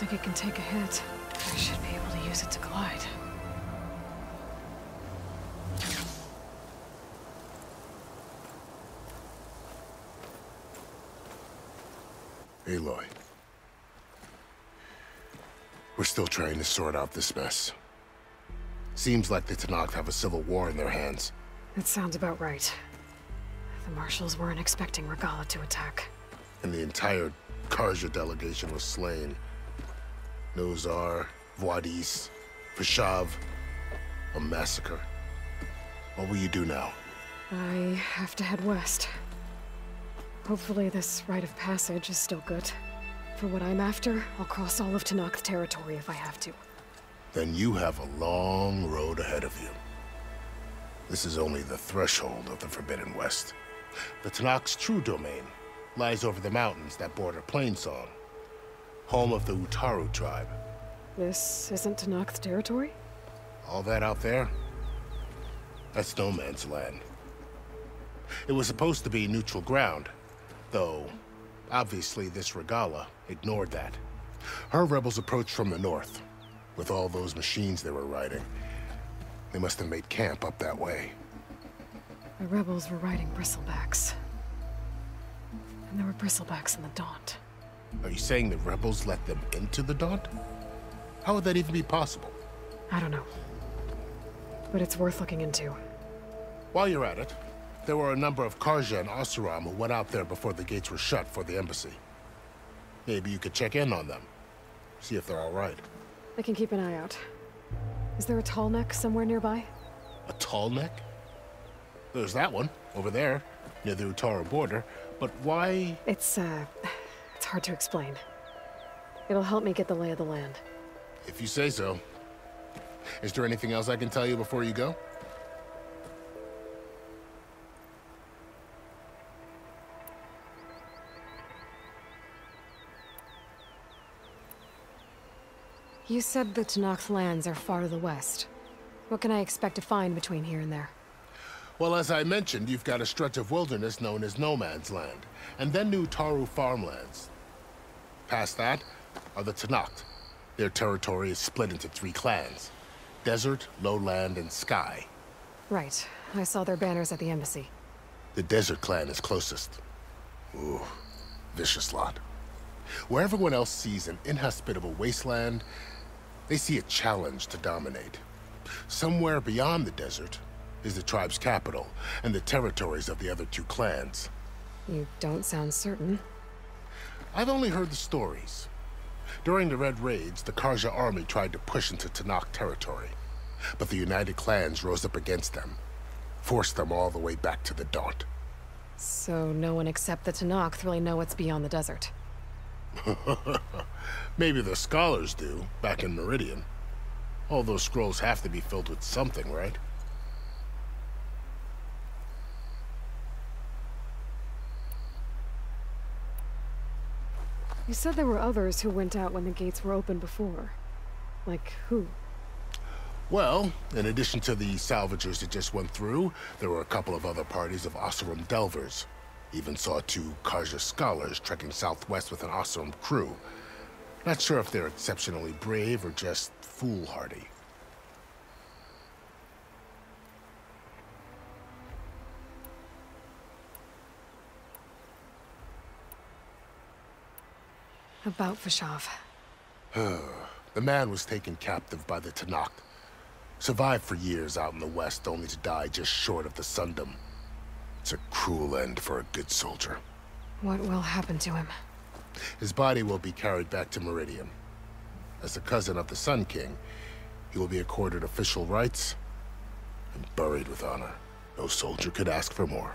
think it can take a hit. I should be able to use it to glide. Aloy. We're still trying to sort out this mess. Seems like the Tenakth have a civil war in their hands. That sounds about right. The Marshals weren't expecting Regala to attack. And the entire Karja delegation was slain. Nozar, Voidis, Vashav. A massacre. What will you do now? I have to head west. Hopefully this rite of passage is still good. For what I'm after, I'll cross all of Tenakth territory if I have to. Then you have a long road ahead of you. This is only the threshold of the Forbidden West. The Tenakth's true domain lies over the mountains that border Plainsong, home of the Utaru tribe. This isn't Tenakth territory? All that out there? That's no man's land. It was supposed to be neutral ground, though obviously this Regala ignored that. Her rebels approached from the north. With all those machines they were riding, they must have made camp up that way. The rebels were riding bristlebacks. And there were bristlebacks in the Daunt. Are you saying the rebels let them into the Daunt? How would that even be possible? I don't know. But it's worth looking into. While you're at it, there were a number of Karja and Oseram who went out there before the gates were shut for the embassy. Maybe you could check in on them. See if they're all right. I can keep an eye out. Is there a tall neck somewhere nearby? A tall neck? There's that one, over there, near the Utaru border. But why? It's hard to explain. It'll help me get the lay of the land. If you say so. Is there anything else I can tell you before you go? You said the Tenakth lands are far to the west. What can I expect to find between here and there? Well, as I mentioned, you've got a stretch of wilderness known as No Man's Land, and then New Taru farmlands. Past that are the Tenakth. Their territory is split into 3 clans: Desert, Lowland, and Sky. Right. I saw their banners at the embassy. The Desert clan is closest. Ooh, vicious lot. Where everyone else sees an inhospitable wasteland, they see a challenge to dominate. Somewhere beyond the desert is the tribe's capital and the territories of the other 2 clans. You don't sound certain. I've only heard the stories. During the Red Raids, the Karja army tried to push into Tenakth territory, but the United Clans rose up against them, forced them all the way back to the Daunt. So no one except the Tenakth really know what's beyond the desert. Maybe the scholars do, back in Meridian. All those scrolls have to be filled with something, right? You said there were others who went out when the gates were open before. Like who? Well, in addition to the salvagers that just went through, there were a couple of other parties of Oseram delvers. Even saw 2 Karja scholars trekking southwest with an Oseram crew. Not sure if they're exceptionally brave or just foolhardy. About Vashav. The man was taken captive by the Tenakth. Survived for years out in the west, only to die just short of the Sundom. It's a cruel end for a good soldier. What will happen to him? His body will be carried back to Meridian. As the cousin of the Sun King, he will be accorded official rights and buried with honor. No soldier could ask for more.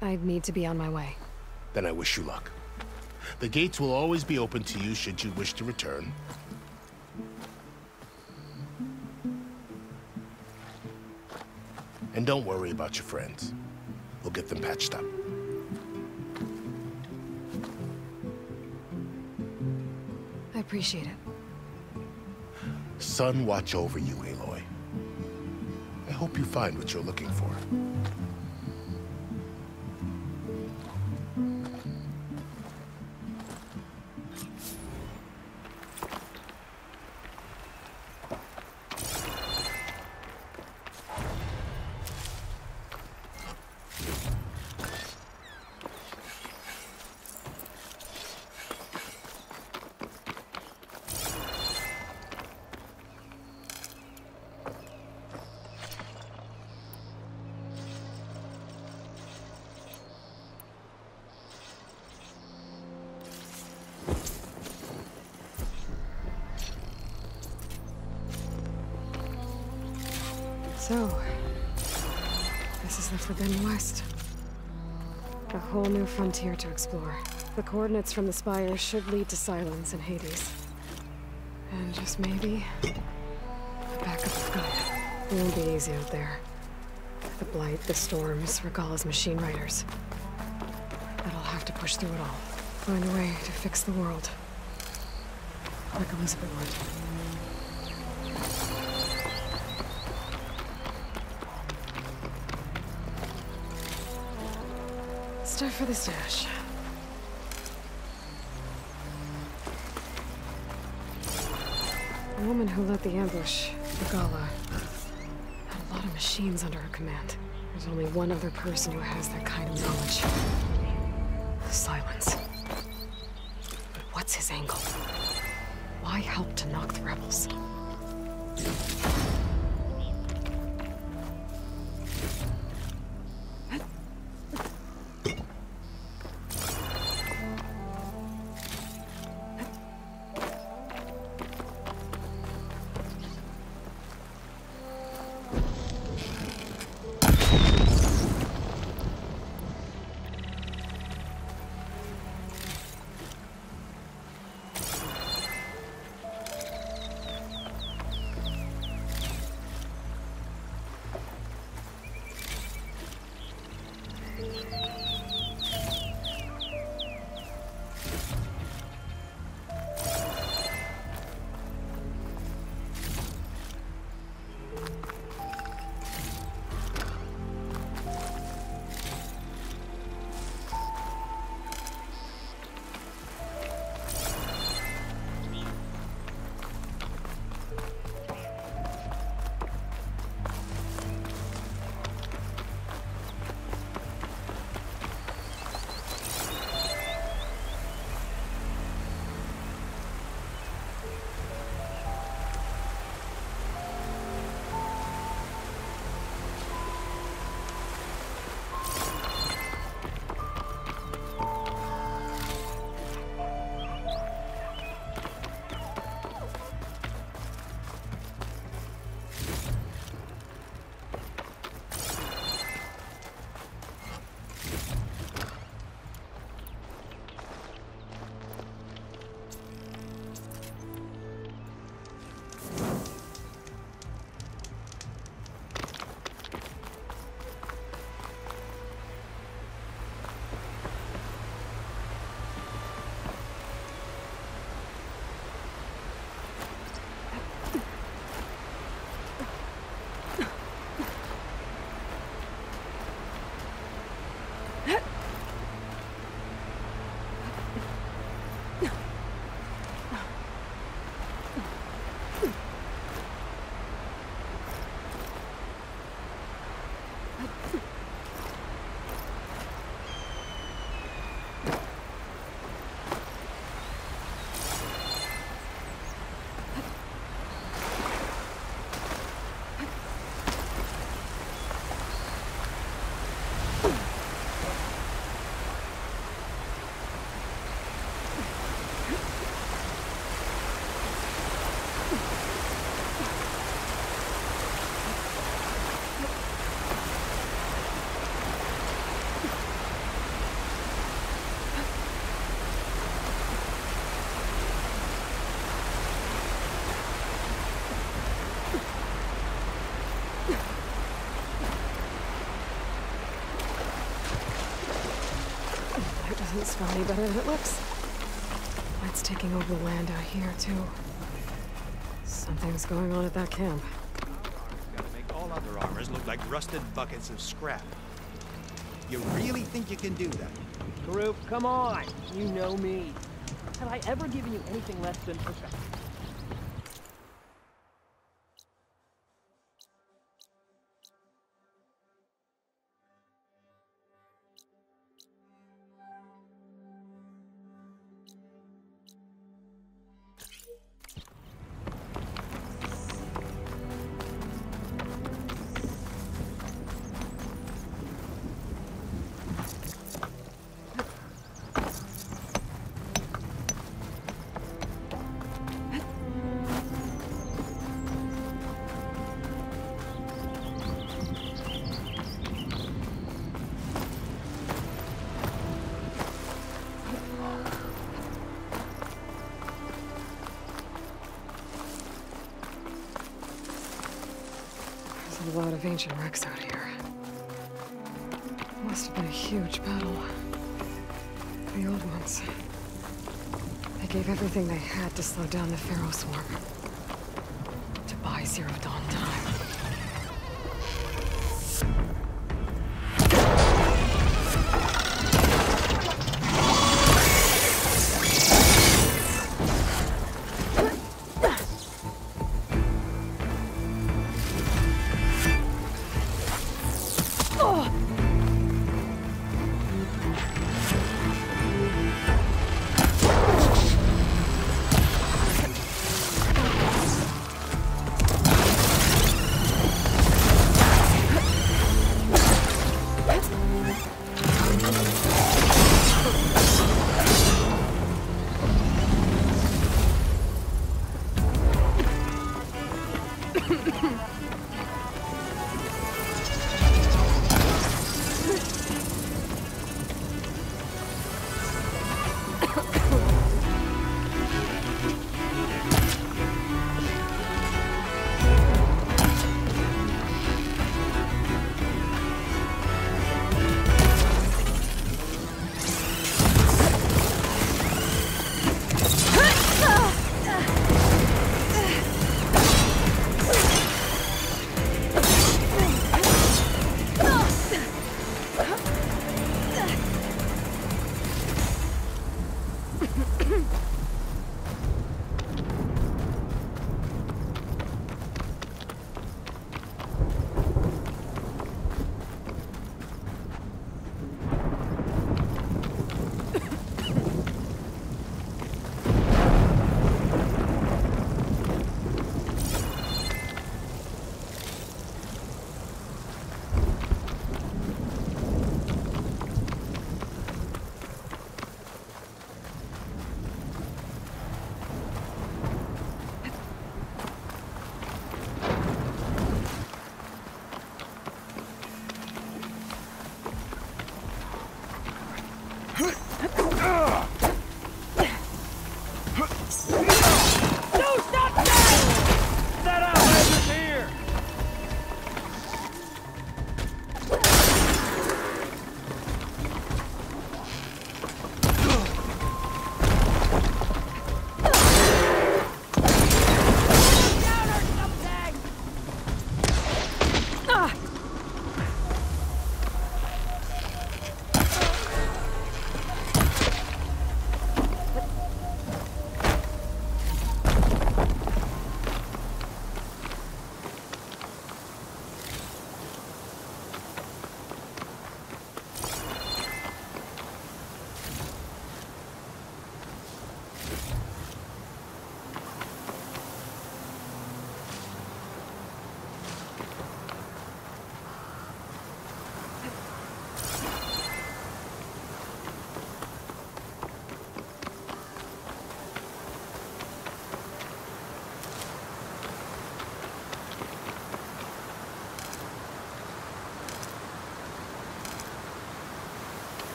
I need to be on my way. Then I wish you luck. The gates will always be open to you should you wish to return. And don't worry about your friends. We'll get them patched up. I appreciate it. Sun watch over you, Aloy. I hope you find what you're looking for. So, this is the Forbidden West. A whole new frontier to explore. The coordinates from the spire should lead to Silence and Hades. And just maybe, a backup of Gaia. It won't be easy out there. The Blight, the Storms, Regalla's machine riders. But I'll have to push through it all. Find a way to fix the world. Like Elizabeth would. Stuff for the stash. The woman who led the ambush, Regalla, had a lot of machines under her command. There's only one other person who has that kind of knowledge. Silence. But what's his angle? Why help to knock the rebels? Doesn't smell any better than it looks. Light's taking over the land out here, too. Something's going on at that camp. Gotta make all other armors look like rusted buckets of scrap. You really think you can do that? Group, come on! You know me. Have I ever given you anything less than perfect? lot of ancient wrecks out here. Must have been a huge battle. The old ones. They gave everything they had to slow down the Pharaoh swarm. To buy Zero Dawn time.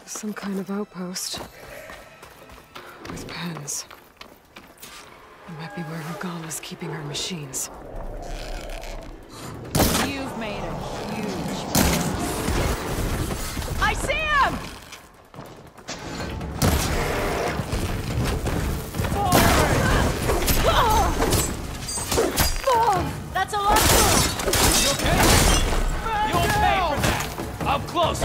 Some kind of outpost. With pens. It might be where Regala's keeping her machines. You've made a huge mess. I see him! That's a lot. You okay? You'll pay for that! Up close,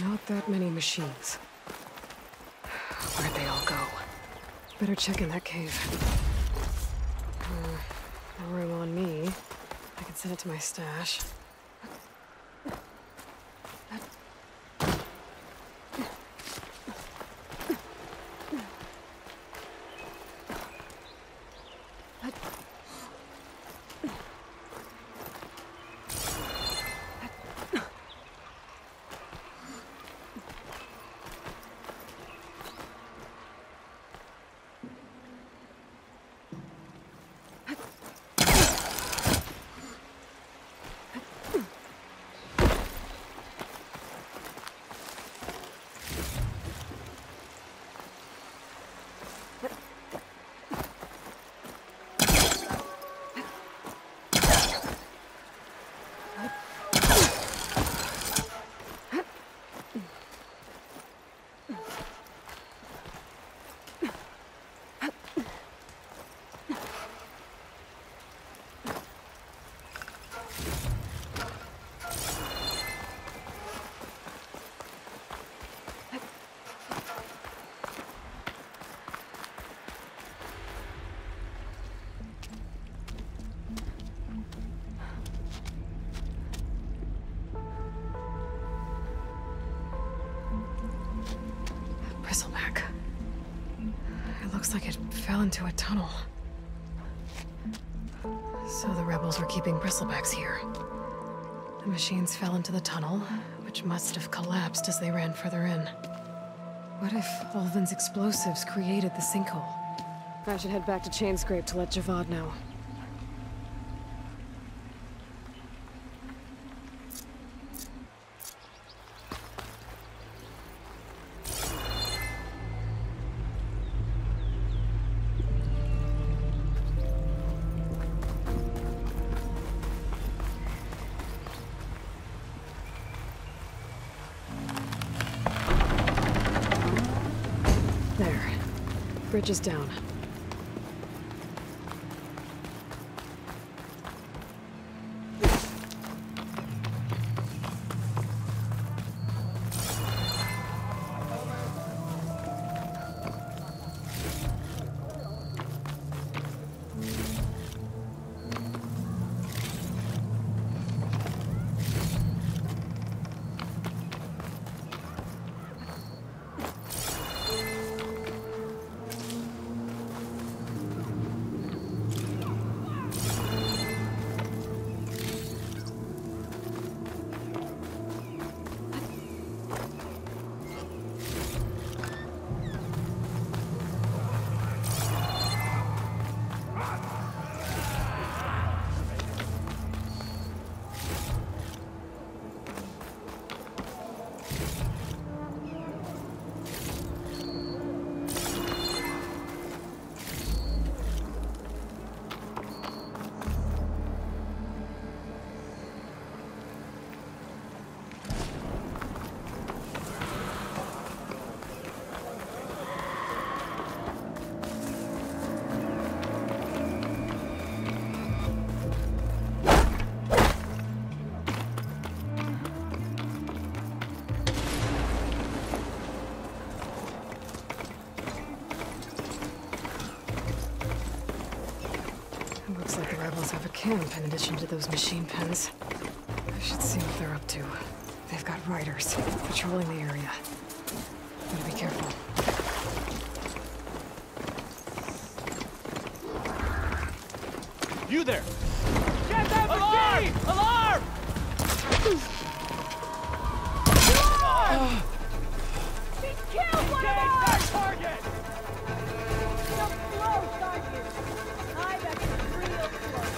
Not that many machines. Where'd they all go? Better check in that cave. No room on me. I can send it to my stash. Bristleback. It looks like it fell into a tunnel. So the rebels were keeping bristlebacks here. The machines fell into the tunnel, which must have collapsed as they ran further in. What if Ulvin's explosives created the sinkhole? I should head back to Chainscrape to let Javad know. bridge is down. Looks like the rebels have a camp in addition to those machine pens. I should see what they're up to. They've got riders patrolling the area. Gotta be careful. You there! Get that machine! Alarm! He killed one of ours! Target! So close, aren't you? I bet it's real close.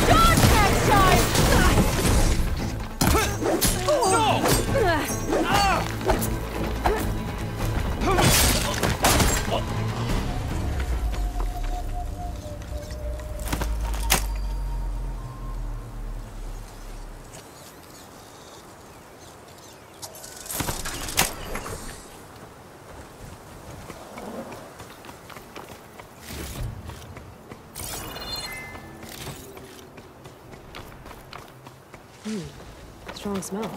Dodge that side! Strong smell.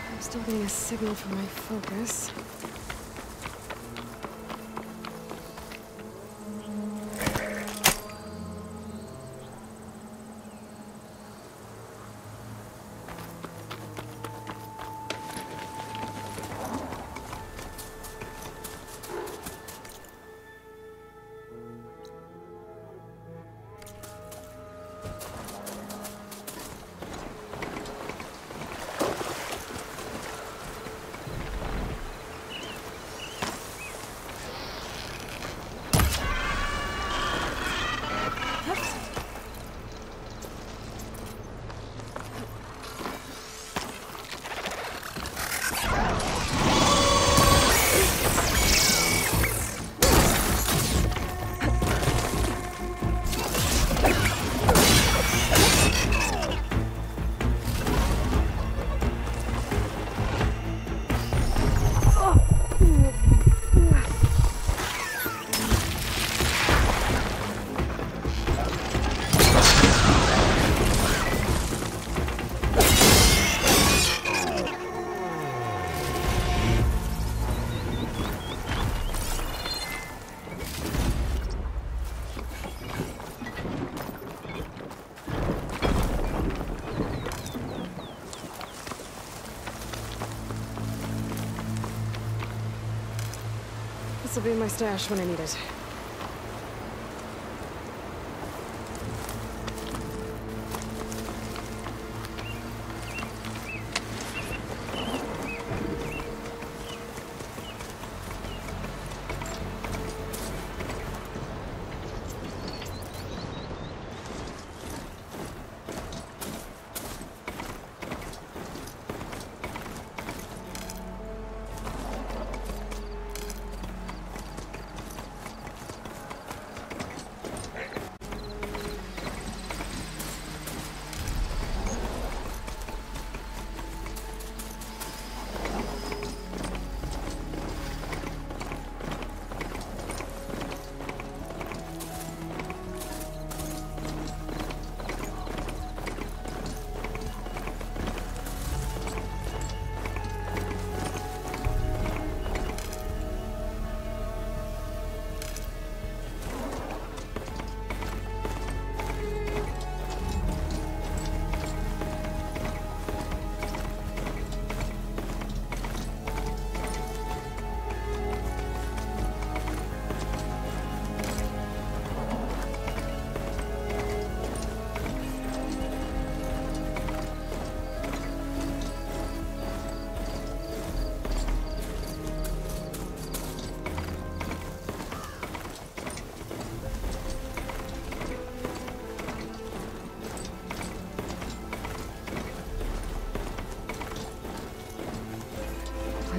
I'm still getting a signal from my focus. This will be my stash when I need it.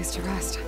place to rest.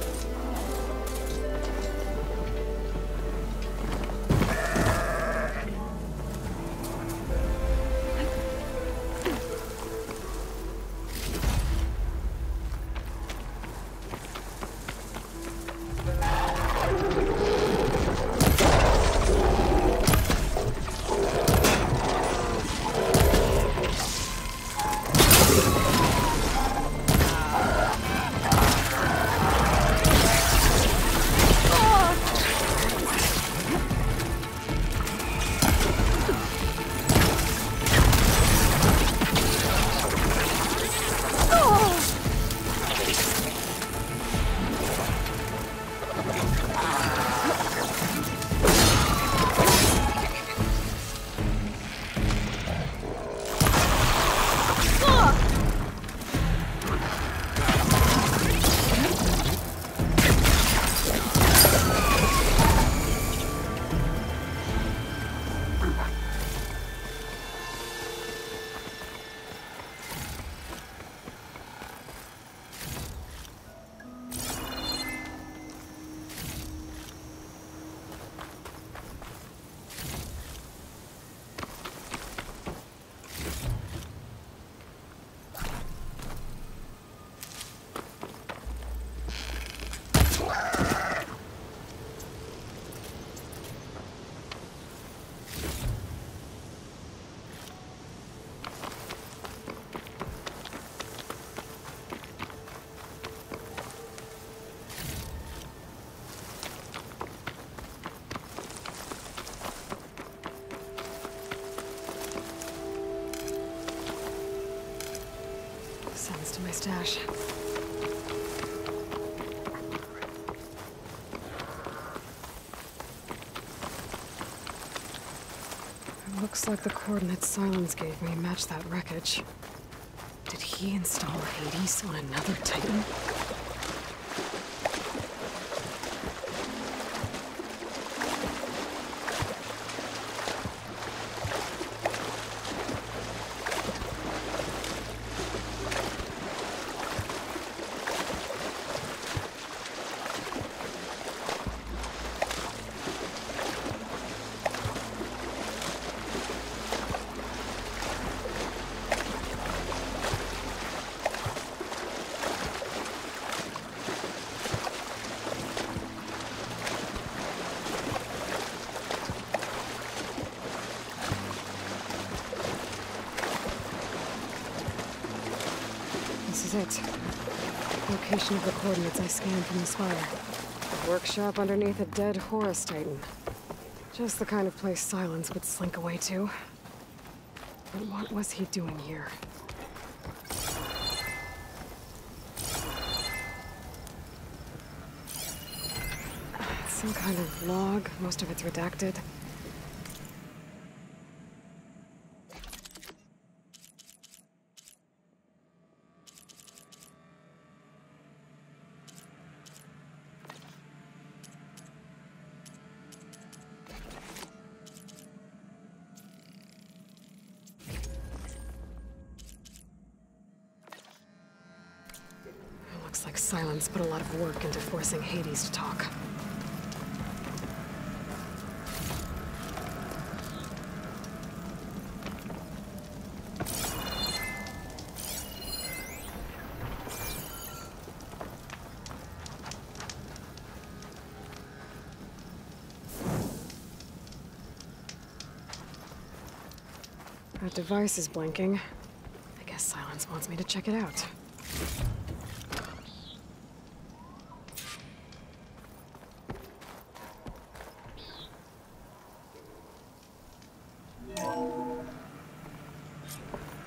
Sends to my stash. It looks like the coordinates Silence gave me match that wreckage. Did he install Hades on another Titan? This is it. Location of the coordinates I scanned from the spire. A workshop underneath a dead Horus Titan. Just the kind of place Silence would slink away to. But what was he doing here? Some kind of log, most of it's redacted. Looks like Silence put a lot of work into forcing Hades to talk. That device is blinking. I guess Silence wants me to check it out.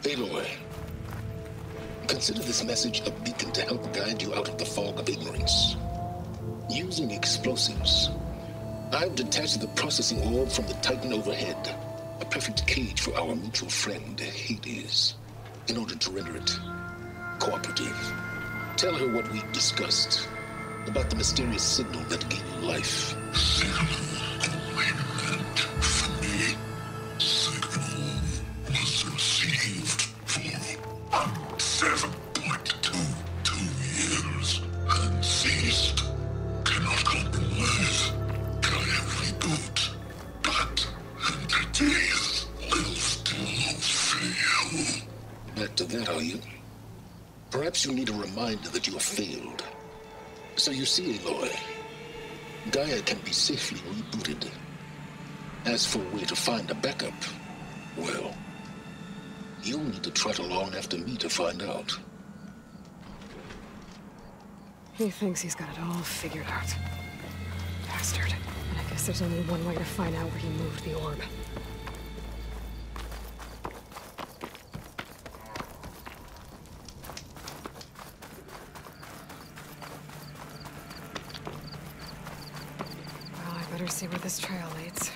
Aloy, consider this message a beacon to help guide you out of the fog of ignorance. Using explosives, I've detached the processing orb from the Titan overhead, a perfect cage for our mutual friend, Hades, in order to render it cooperative. Tell her what we discussed about the mysterious signal that gave you life. are you? Perhaps you need a reminder that you have failed. So you see, Aloy, Gaia can be safely rebooted. As for where to find a backup, well, you'll need to trot along after me to find out. He thinks he's got it all figured out. Bastard. And I guess there's only one way to find out where he moved the orb. Well, I better see where this trail leads.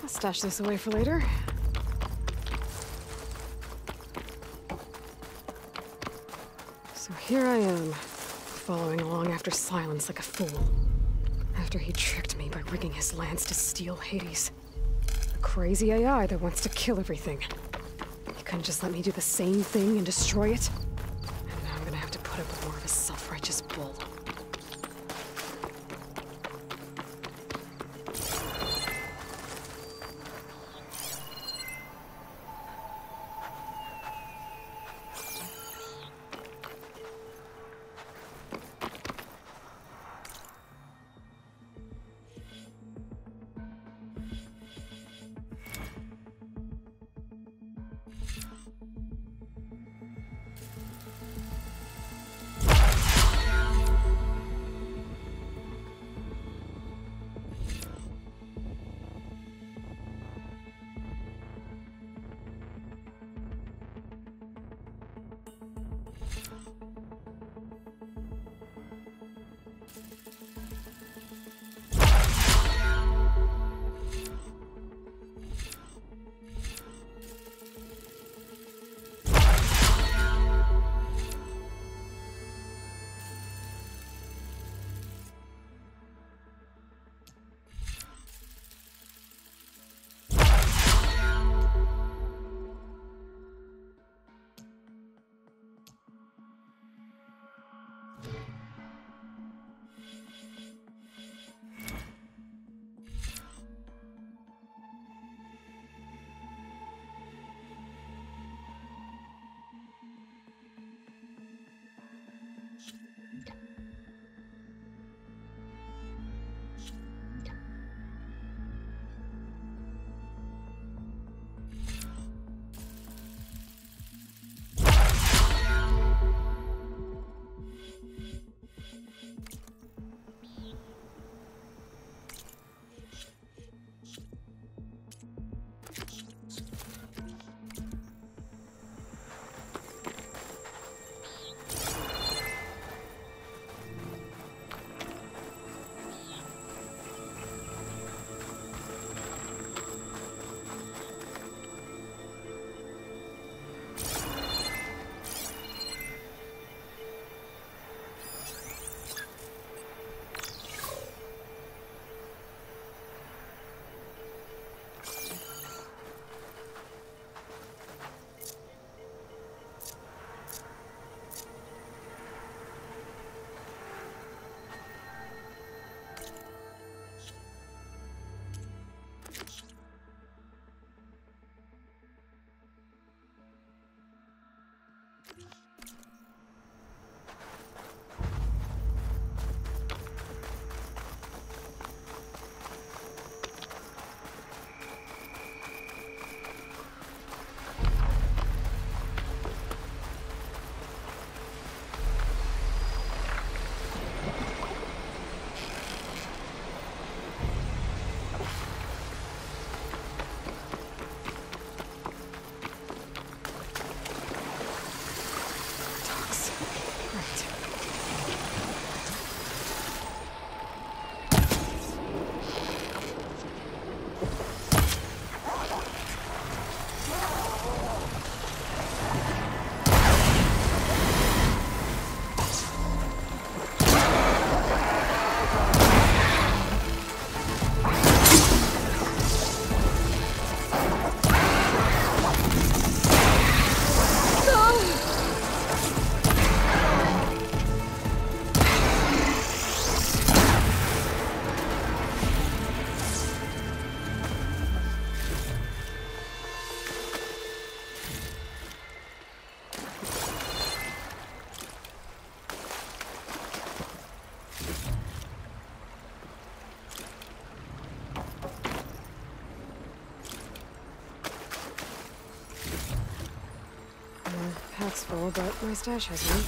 I'll stash this away for later. So here I am, following along after Silence like a fool. After he tricked me by rigging his lance to steal Hades. A crazy AI that wants to kill everything. He couldn't just let me do the same thing and destroy it? And now I'm gonna have to put up with more of a self-righteous bull. looks full, but my stash has one.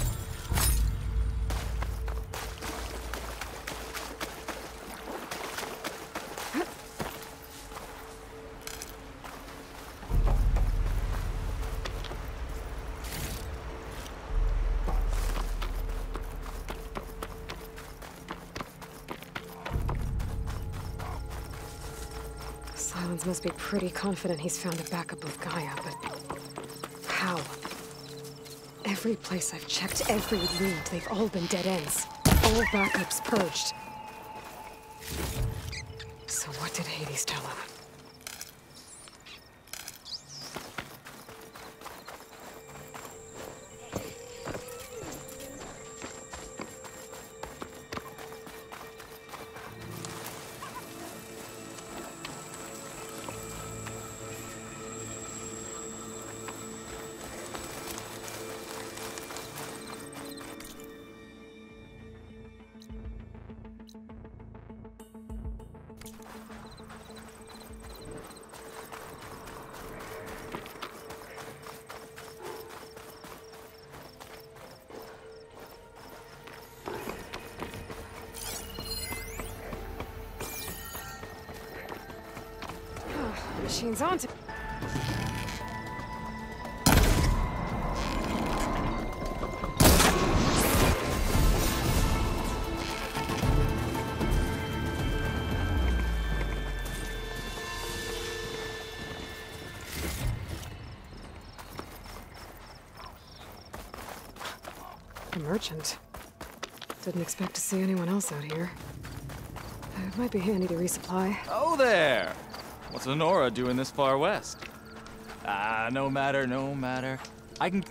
Silence must be pretty confident he's found a backup of Gaia, but how? Every place I've checked, every lead, they've all been dead ends. All backups purged. So what did Hades tell him? Machine's on to... A merchant. Didn't expect to see anyone else out here. It might be handy to resupply. Oh there! What's Honora doing this far west? No matter, no matter. I can...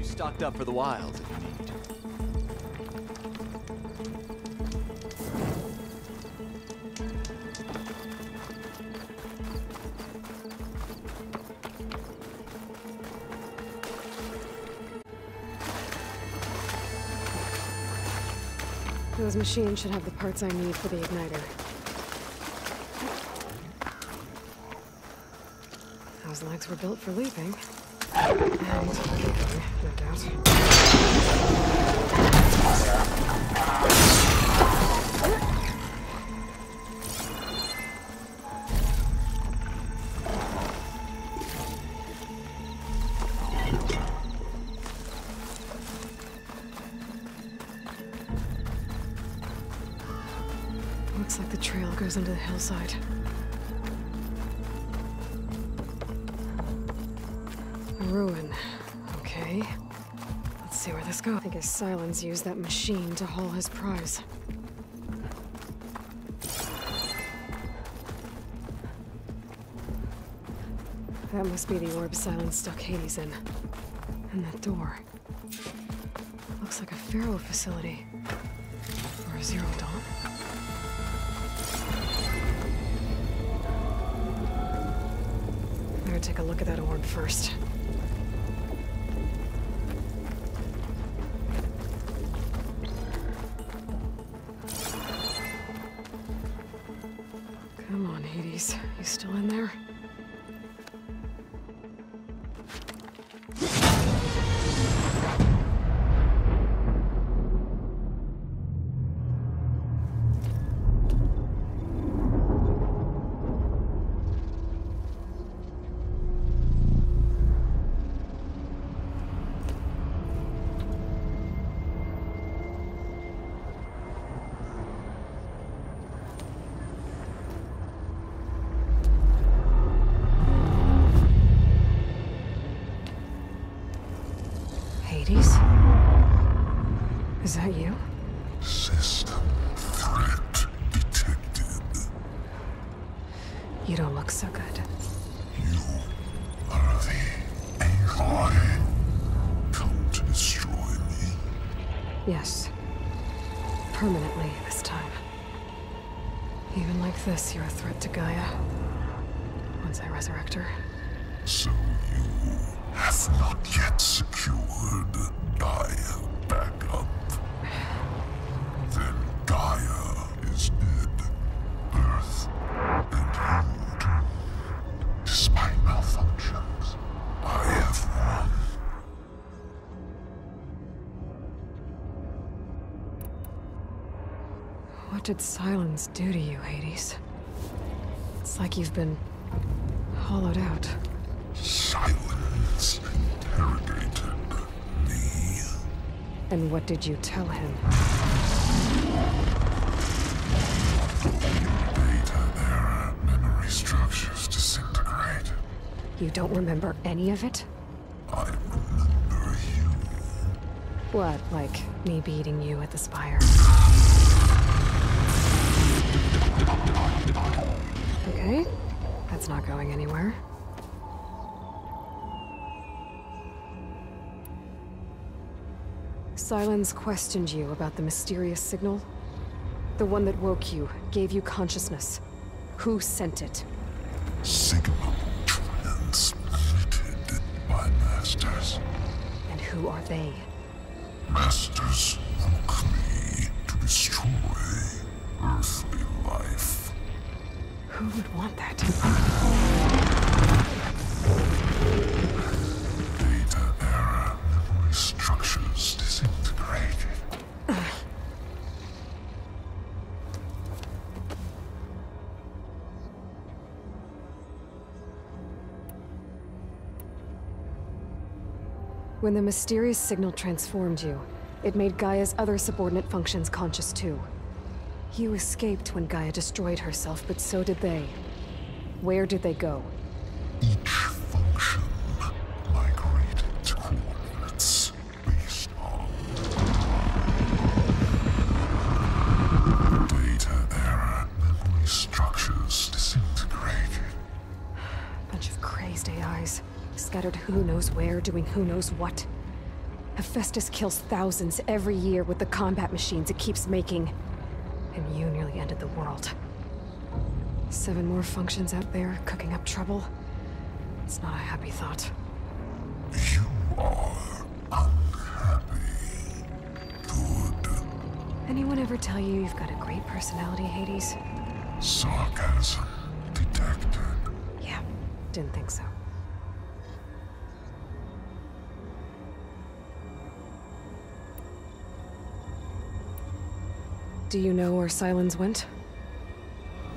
stocked up for the wilds if you need. Those machines should have the parts I need for the igniter. Those legs were built for leaping. And leaping, no doubt. Looks like the trail goes into the hillside. A ruin. Okay. Let's see where this goes. I guess Silence used that machine to haul his prize. That must be the orb Silence stuck Hades in. And that door. Looks like a Pharaoh facility. Or a Zero Dawn. Better take a look at that orb first. Come on, Hades. You still in there? You don't look so good. You are the Aloy. Come to destroy me. Yes. Permanently this time. Even like this, you're a threat to Gaia. Once I resurrect her. So you have not yet secured Gaia back up. Then Gaia is dead. Earth and you too. Despite malfunctions, I have won. What did silence do to you, Hades? It's like you've been hollowed out. Silence interrogated me. And what did you tell him? Data era memory structures disintegrate. You don't remember any of it? I remember you. What, like me beating you at the Spire? Okay, that's not going anywhere. Silence questioned you about the mysterious signal. The one that woke you, gave you consciousness. Who sent it? Signal transmitted by masters. And who are they? Masters woke me to destroy earthly life. Who would want that? Data era memory structures disintegrated. When the mysterious signal transformed you, it made Gaia's other subordinate functions conscious too. You escaped when Gaia destroyed herself, but so did they. Where did they go? Each function migrated to coordinates based on data era memory structures disintegrated. Bunch of crazed AIs, scattered who knows where, doing who knows what. Hephaestus kills thousands every year with the combat machines it keeps making. And you nearly ended the world. 7 more functions out there, cooking up trouble. It's not a happy thought. You are unhappy. Good. Anyone ever tell you you've got a great personality, Hades? Sarcasm detected. Yeah, didn't think so. Do you know where Silence went?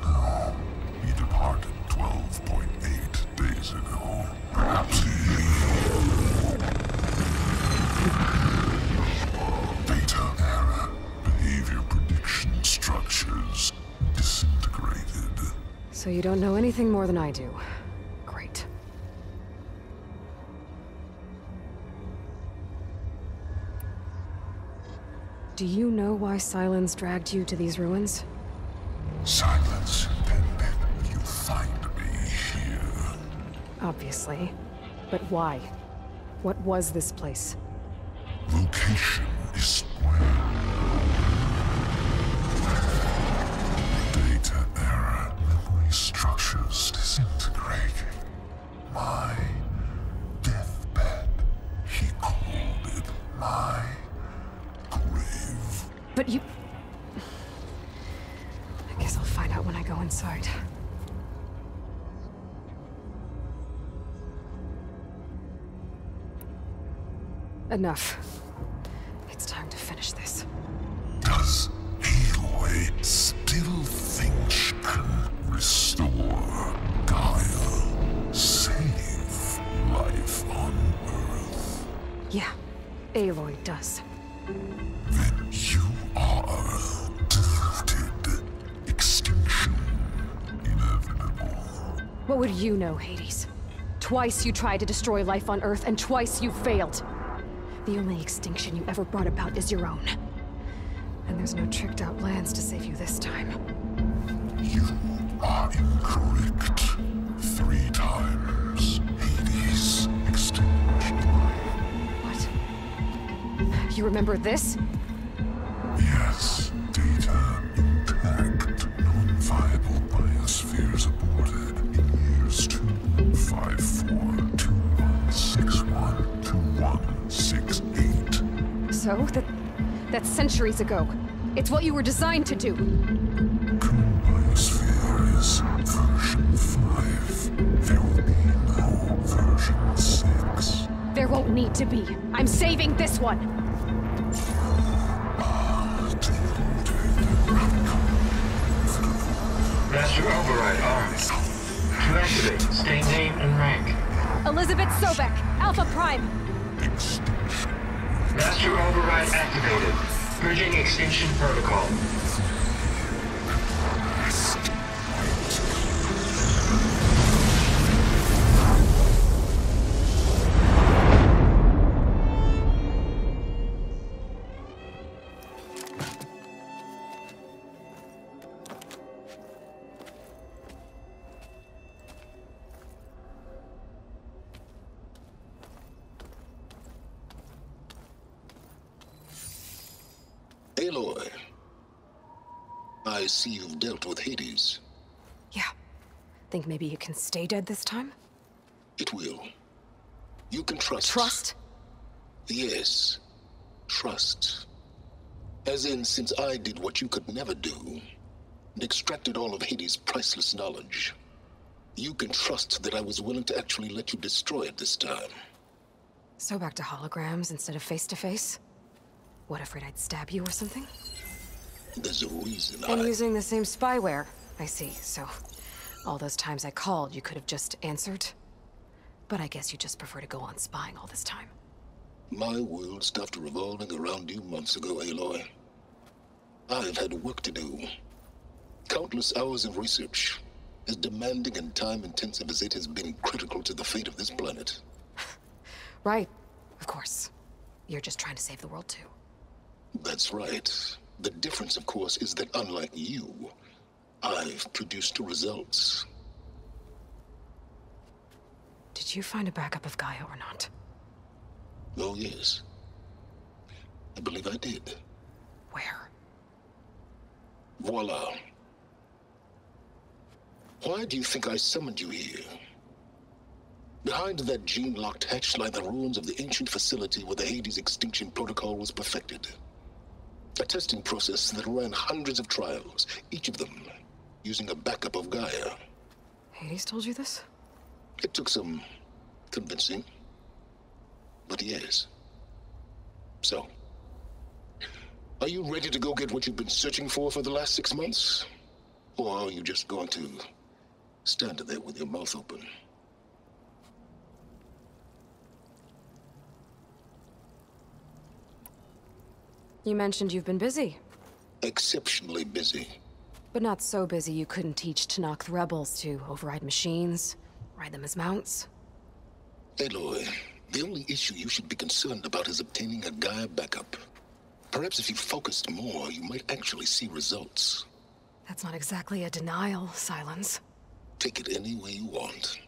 No, he departed 12.8 days ago. Perhaps he... Data era behavior prediction structures disintegrated. So you don't know anything more than I do. Great. Do you know why Silence dragged you to these ruins? Silence intended you find me here. Obviously. But why? What was this place? Location is square. Data era memory structures disintegrated. My deathbed, he called it my grave. But you... I guess I'll find out when I go inside. Enough. It's time to finish this. Does Aloy still think she can restore Gaia? Save life on Earth? Yeah, Aloy does. Then you are deluded. Extinction inevitable. What would you know, Hades? Twice you tried to destroy life on Earth, and twice you failed. The only extinction you ever brought about is your own. And there's no tricked-out plans to save you this time. You are incorrect. remember this? Yes, data intact, non-viable biospheres aborted in years 254-2161-2168. So, that's centuries ago. It's what you were designed to do. Current biosphere is version 5. There will be no version 6. There won't need to be. I'm saving this one! Master override arms. To activate, state name and rank. Elizabeth Sobek, Alpha Prime! Master override activated. Bridging extinction protocol. Aloy, I see you've dealt with Hades. Yeah. Think maybe you can stay dead this time? It will. You can trust. Trust? Yes. Trust. As in, since I did what you could never do, and extracted all of Hades' priceless knowledge, you can trust that I was willing to actually let you destroy it this time. So back to holograms instead of face-to-face? What, afraid I'd stab you or something? There's a reason And using the same spyware. I see, so... all those times I called, you could have just answered? But I guess you just prefer to go on spying all this time. My world stopped revolving around you months ago, Aloy. I've had work to do. Countless hours of research, as demanding and time-intensive as it has been critical to the fate of this planet. Right, of course. You're just trying to save the world too. That's right. The difference, of course, is that unlike you, I've produced results. Did you find a backup of Gaia or not? Oh, yes. I believe I did. Where? Voila. Why do you think I summoned you here? Behind that gene-locked hatch lie the ruins of the ancient facility where the Hades extinction protocol was perfected. A testing process that ran hundreds of trials, each of them using a backup of Gaia. Hades told you this? It took some convincing, but yes. So, are you ready to go get what you've been searching for the last 6 months? Or are you just going to stand there with your mouth open? You mentioned you've been busy. Exceptionally busy. But not so busy you couldn't teach Tanakh the rebels to override machines, ride them as mounts. Aloy, the only issue you should be concerned about is obtaining a Gaia backup. Perhaps if you focused more, you might actually see results. That's not exactly a denial, Silence. Take it any way you want.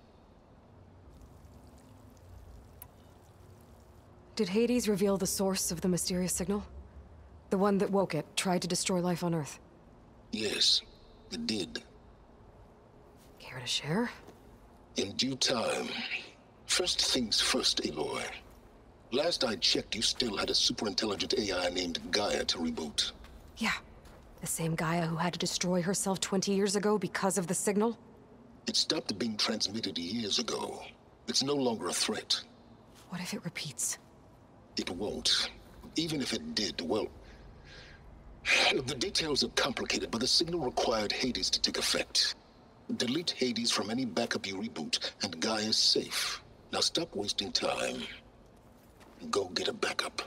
Did Hades reveal the source of the mysterious signal? The one that woke it, tried to destroy life on Earth? Yes, it did. Care to share? In due time. First things first, Aloy. Last I checked, you still had a super-intelligent AI named Gaia to reboot. Yeah. The same Gaia who had to destroy herself 20 years ago because of the signal? It stopped being transmitted years ago. It's no longer a threat. What if it repeats? It won't. Even if it did, well... the details are complicated, but the signal required Hades to take effect. Delete Hades from any backup you reboot, and Gaia's safe. Now stop wasting time. Go get a backup.